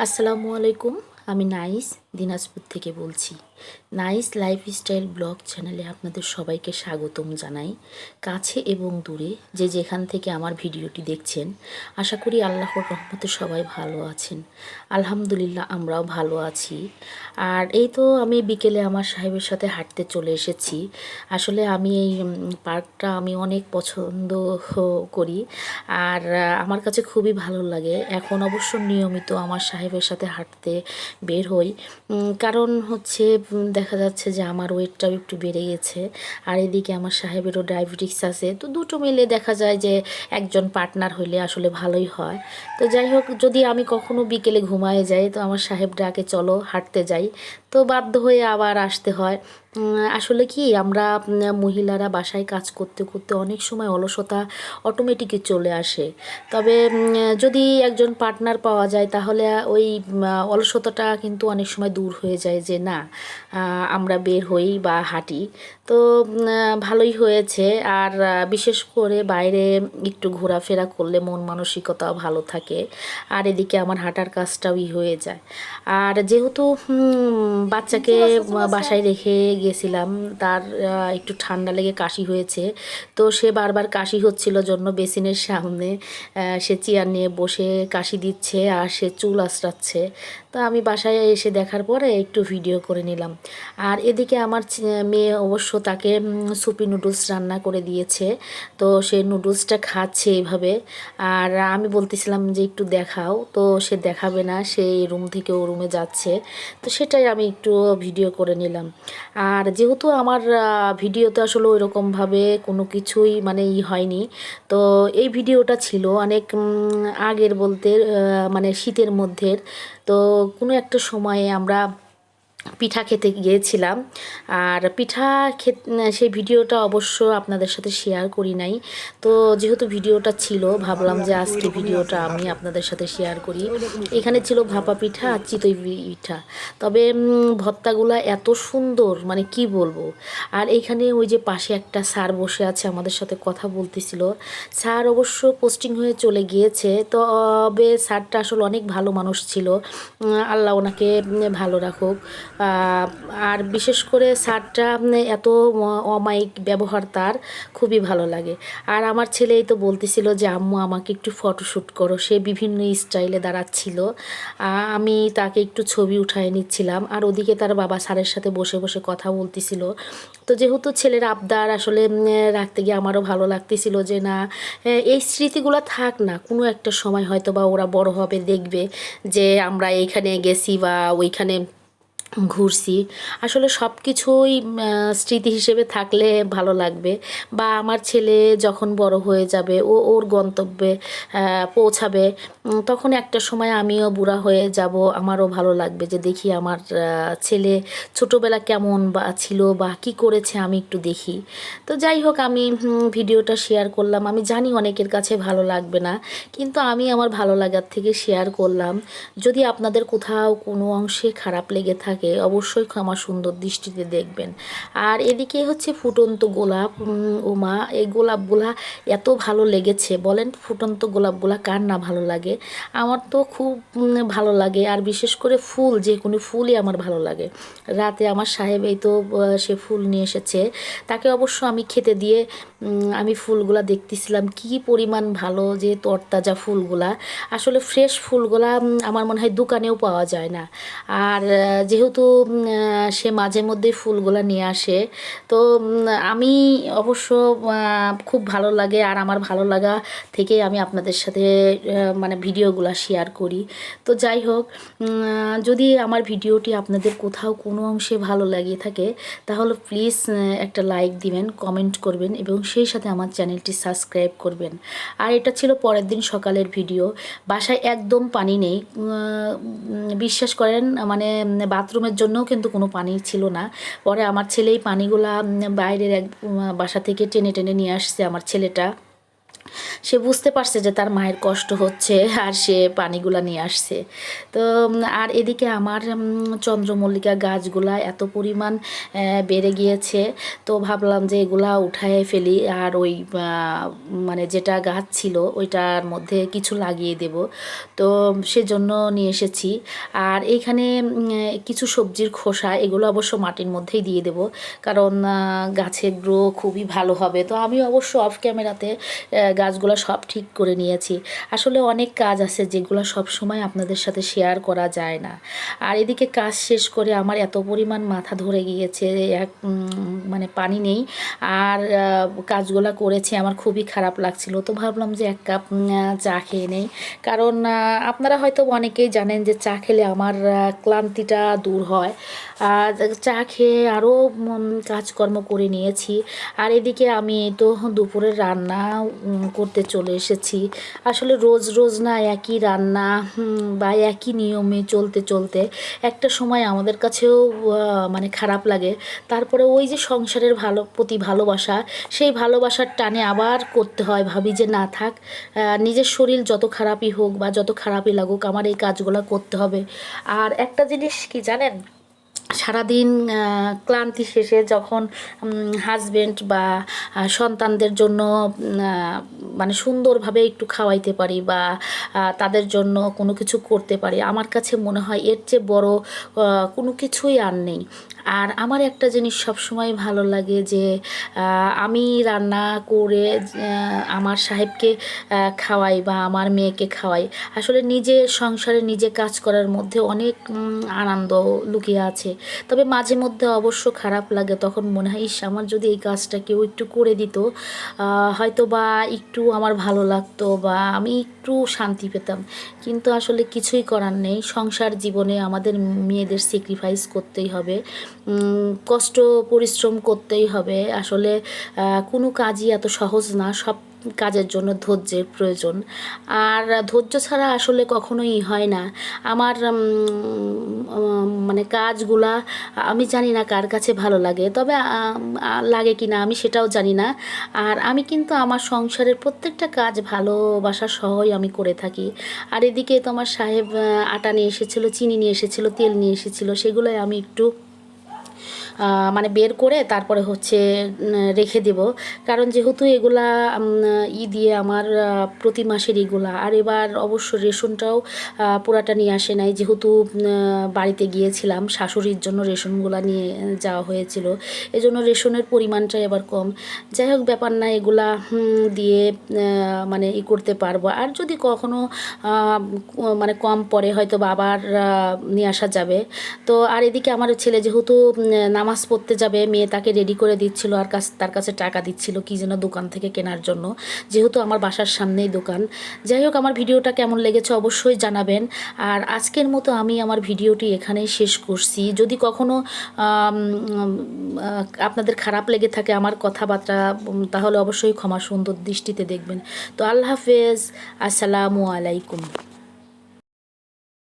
আসসালামু আলাইকুম। আমি নাইস দিনাজপুর থেকে বলছি। নাইস লাইফস্টাইল ব্লগ চ্যানেলে আপনাদের সবাইকে স্বাগতম জানাই। কাছে এবং দূরে যে যেখান থেকে আমার ভিডিওটি দেখছেন, আশা করি আল্লাহর রহমতে সবাই ভালো আছেন। আলহামদুলিল্লাহ আমরাও ভালো আছি। আর এই তো আমি বিকেলে আমার সাহেবের সাথে হাঁটতে চলে এসেছি। আসলে আমি এই পার্কটা আমি অনেক পছন্দ করি। আর আমার কাছে খুবই ভালো লাগে। এখন অবশ্য নিয়মিত আমার সাহেবের সাথে হাঁটতে বের হই। কারণ হচ্ছে দেখা যাচ্ছে যে আমার ওয়েটটাও একটু বেড়ে গেছে। আর এদিকে আমার সাহেবেরও ডায়াবেটিস আছে, তো দুটো মিলে দেখা যায় যে একজন পার্টনার হইলে আসলে ভালোই হয়। তো যাই হোক, যদি আমি কখনো বিকেলে ঘুমায় যাই তো আমার সাহেব ডাকে চলো হাঁটতে যাই, তো বাধ্য হয়ে আবার আসতে হয়। আসলে কি আমরা মহিলারা বাসায় কাজ করতে করতে অনেক সময় অলসতা অটোমেটিকই চলে আসে। তবে যদি একজন পার্টনার পাওয়া যায় তাহলে ওই অলসতাটা কিন্তু অনেক সময় দূর হয়ে যায়, যে না আমরা বের হই বা হাঁটি। তো ভালোই হয়েছে। আর বিশেষ করে বাইরে একটু ঘোরাফেরা করলে মন মানসিকতাও ভালো থাকে। আর এদিকে আমার হাঁটার কাজটাও হয়ে যায়। আর যেহেতু বাচ্চাকে বাসায় রেখে গেছিলাম, তার একটু ঠান্ডা লেগে কাশি হয়েছে। তো সে বারবার কাশি হচ্ছিল জন্য বেসিনের সামনে সে চেয়ার নিয়ে বসে কাশি দিচ্ছে আর সে চুল আঁচড়াচ্ছে। তো আমি বাসায় এসে দেখার পরে একটু ভিডিও করে নিলাম। আর এদিকে আমার মেয়ে অবশ্য তাকে সুপি নুডলস রান্না করে দিয়েছে। তো সে নুডলসটা খাচ্ছে এইভাবে। আর আমি বলতেছিলাম যে একটু দেখাও, তো সে দেখাবে না, সে এই রুম থেকে ও রুমে যাচ্ছে। তো সেটাই আমি একটু ভিডিও করে নিলাম। আর যেহেতু আমার ভিডিওতে আসলে ওইরকমভাবে কোনো কিছুই মানে হয়নি, তো এই ভিডিওটা ছিল অনেক আগের, বলতে মানে শীতের মধ্যের। তো কোনো একটা সময়ে আমরা পিঠা খেতে গিয়েছিলাম। আর পিঠা সেই ভিডিওটা অবশ্য আপনাদের সাথে শেয়ার করি নাই। তো যেহেতু ভিডিওটা ছিল, ভাবলাম যে আজকে ভিডিওটা আমি আপনাদের সাথে শেয়ার করি। এখানে ছিল ভাপা পিঠা আর চিতই পিঠা। তবে ভর্তাগুলা এত সুন্দর, মানে কি বলবো। আর এইখানে ওই যে পাশে একটা স্যার বসে আছে, আমাদের সাথে কথা বলতেছিল। স্যার অবশ্য পোস্টিং হয়ে চলে গিয়েছে, তবে স্যারটা আসলে অনেক ভালো মানুষ ছিল। আল্লাহ ওনাকে ভালো রাখুক। আর বিশেষ করে স্যারটা এত অমায়িক ব্যবহার তার খুবই ভালো লাগে। আর আমার ছেলেই তো বলতেছিল যে আম্মু আমাকে একটু ফটোশ্যুট করো, সে বিভিন্ন স্টাইলে দাঁড়াচ্ছিল। আমি তাকে একটু ছবি উঠায় নিচ্ছিলাম, আর ওদিকে তার বাবা স্যারের সাথে বসে বসে কথা বলতেছিল। তো যেহেতু ছেলের আবদার আসলে রাখতে গিয়ে আমারও ভালো লাগতেছিল যে না, এই স্মৃতিগুলো থাক না, কোনো একটা সময় হয়তো বা ওরা বড় হবে, দেখবে যে আমরা এইখানে গেছি বা ওইখানে ঘুরছি। আসলে সব কিছুই স্মৃতি হিসেবে থাকলে ভালো লাগবে। বা আমার ছেলে যখন বড় হয়ে যাবে, ও ওর গন্তব্যে পৌঁছাবে, তখন একটা সময় আমিও বুড়া হয়ে যাব, আমারও ভালো লাগবে যে দেখি আমার ছেলে ছোটোবেলা কেমন বা ছিল বা কী করেছে আমি একটু দেখি। তো যাই হোক, আমি ভিডিওটা শেয়ার করলাম। আমি জানি অনেকের কাছে ভালো লাগবে না, কিন্তু আমি আমার ভালো লাগার থেকে শেয়ার করলাম। যদি আপনাদের কোথাও কোনো অংশে খারাপ লেগে থাকে অবশ্যই ক্ষমা সুন্দর দৃষ্টিতে দেখবেন। আর এদিকে হচ্ছে ফুটন্ত গোলাপ। ওমা, এই গোলাপগুলা এত ভালো লেগেছে, বলেন ফুটন্ত গোলাপগুলা কার না ভালো লাগে। আমার তো খুব ভালো লাগে। আর বিশেষ করে ফুল, যে কোনো ফুলই আমার ভালো লাগে। রাতে আমার সাহেব এই তো সে ফুল নিয়ে এসেছে, তাকে অবশ্য আমি খেতে দিয়ে আমি ফুলগুলা দেখতেছিলাম কি পরিমাণ ভালো, যে তরতাজা ফুলগুলা। আসলে ফ্রেশ ফুলগুলা আমার মনে হয় দোকানেও পাওয়া যায় না। আর যেহেতু সে মাঝে মধ্যেই ফুলগুলা নিয়ে আসে, তো আমি অবশ্য খুব ভালো লাগে। আর আমার ভালো লাগা থেকেই আমি আপনাদের সাথে মানে ভিডিওগুলো শেয়ার করি। তো যাই হোক, যদি আমার ভিডিওটি আপনাদের কোথাও কোনো অংশে ভালো লাগে থাকে তাহলে প্লিজ একটা লাইক দিবেন, কমেন্ট করবেন এবং সেই সাথে আমার চ্যানেলটি সাবস্ক্রাইব করবেন। আর এটা ছিল পরের দিন সকালের ভিডিও। বাসায় একদম পানি নেই, বিশ্বাস করেন, মানে বাথরুমের জন্যও কিন্তু কোনো পানি ছিল না। পরে আমার ছেলেই পানিগুলা বাইরের এক বাসা থেকে টেনে টেনে নিয়ে আসছে আমার ছেলেটা। সে বুঝতে পারছে যে তার মায়ের কষ্ট হচ্ছে আর সে পানিগুলা নিয়ে আসছে। তো আর এদিকে আমার চন্দ্রমল্লিকা গাছগুলা এত পরিমাণ বেড়ে গিয়েছে, তো ভাবলাম যে এগুলা উঠায় ফেলি আর ওই মানে যেটা গাছ ছিল ওইটার মধ্যে কিছু লাগিয়ে দেব। তো সেজন্য নিয়ে এসেছি। আর এইখানে কিছু সবজির খোসা, এগুলো অবশ্য মাটির মধ্যেই দিয়ে দেব, কারণ গাছের গ্রো খুবই ভালো হবে। তো আমি অবশ্য অফ ক্যামেরাতে গাছগুলো সব ঠিক করে নিয়েছি। আসলে অনেক কাজ আছে যেগুলো সব সময় আপনাদের সাথে শেয়ার করা যায় না। আর এদিকে কাজ শেষ করে আমার এত পরিমাণ মাথা ধরে গিয়েছে, এক মানে পানি নেই। আর কাজগুলো করেছি, আমার খুবই খারাপ লাগছিল। তো ভাবলাম যে এক কাপ চা খেয়ে নেই, কারণ আপনারা হয়তো অনেকেই জানেন যে চা খেলে আমার ক্লান্তিটা দূর হয়। আর চা খেয়ে আরও কাজকর্ম করে নিয়েছি। আর এদিকে আমি তো দুপুরের রান্না করতে চলে এসেছি। আসলে রোজ রোজ না একই রান্না বা একই নিয়মে চলতে চলতে একটা সময় আমাদের কাছেও মানে খারাপ লাগে। তারপরে ওই যে সংসারের প্রতি ভালোবাসা, সেই ভালোবাসার টানে আবার করতে হয়। ভাবি যে না থাক, নিজের শরীর যত খারাপই হোক বা যত খারাপই লাগুক, আমার এই কাজগুলো করতে হবে। আর একটা জিনিস কি জানেন, সারাদিন ক্লান্তি শেষে যখন হাজবেন্ড বা সন্তানদের জন্য মানে সুন্দরভাবে একটু খাওয়াইতে পারি বা তাদের জন্য কোনো কিছু করতে পারি, আমার কাছে মনে হয় এর চেয়ে বড় কোনো কিছুই আর নেই। আর আমার একটা জিনিস সবসময় ভালো লাগে যে আমি রান্না করে আমার সাহেবকে খাওয়াই বা আমার মেয়েকে খাওয়াই। আসলে নিজে সংসারে নিজে কাজ করার মধ্যে অনেক আনন্দ লুকিয়ে আছে। তবে মাঝে মধ্যে অবশ্য খারাপ লাগে, তখন মনে হয় ইস আমার যদি এই কাজটা কেউ একটু করে দিত, হয়তো বা একটু আমার ভালো লাগতো বা আমি একটু শান্তি পেতাম। কিন্তু আসলে কিছুই করার নেই, সংসার জীবনে আমাদের মেয়েদের স্যাক্রিফাইস করতেই হবে, কষ্ট পরিশ্রম করতেই হবে। আসলে কোনো কাজই এত সহজ না, সব কাজের জন্য ধৈর্যের প্রয়োজন। আর ধৈর্য ছাড়া আসলে কখনোই হয় না। আমার মানে কাজগুলা আমি জানি না কার কাছে ভালো লাগে, তবে লাগে কি না আমি সেটাও জানি না। আর আমি কিন্তু আমার সংসারের প্রত্যেকটা কাজ ভালোবাসা সহই আমি করে থাকি। আর এদিকে তো আমার সাহেব আটা নিয়ে এসেছিলো, চিনি নিয়ে এসেছিলো, তেল নিয়ে এসেছিলো, সেগুলোই আমি একটু মানে বের করে তারপরে হচ্ছে রেখে দেব। কারণ যেহেতু এগুলা দিয়ে আমার প্রতি মাসের এগুলা, আর এবার অবশ্য রেশনটাও পুরাটা নিয়ে আসে নাই, যেহেতু বাড়িতে গিয়েছিলাম শাশুড়ির জন্য রেশনগুলা নিয়ে যাওয়া হয়েছিল, এজন্য রেশনের পরিমাণটা এবার কম। যাই হোক ব্যাপার না, এগুলা দিয়ে মানে করতে পারবো। আর যদি কখনো মানে কম পড়ে হয়তো বা আবার নিয়ে আসা যাবে। তো আর এদিকে আমার ছেলে যেহেতু নামাজ পড়তে যাবে, মেয়ে তাকে রেডি করে দিচ্ছিল আর তার কাছে টাকা দিচ্ছিল কি যেন দোকান থেকে কেনার জন্য, যেহেতু আমার বাসার সামনেই দোকান। যাই হোক আমার ভিডিওটা কেমন লেগেছে অবশ্যই জানাবেন। আর আজকের মতো আমি আমার ভিডিওটি এখানেই শেষ করছি। যদি কখনো আপনাদের খারাপ লেগে থাকে আমার কথাবার্তা, তাহলে অবশ্যই ক্ষমা সুন্দর দৃষ্টিতে দেখবেন। তো আল্লাহ হাফেজ, আসসালামু আলাইকুম।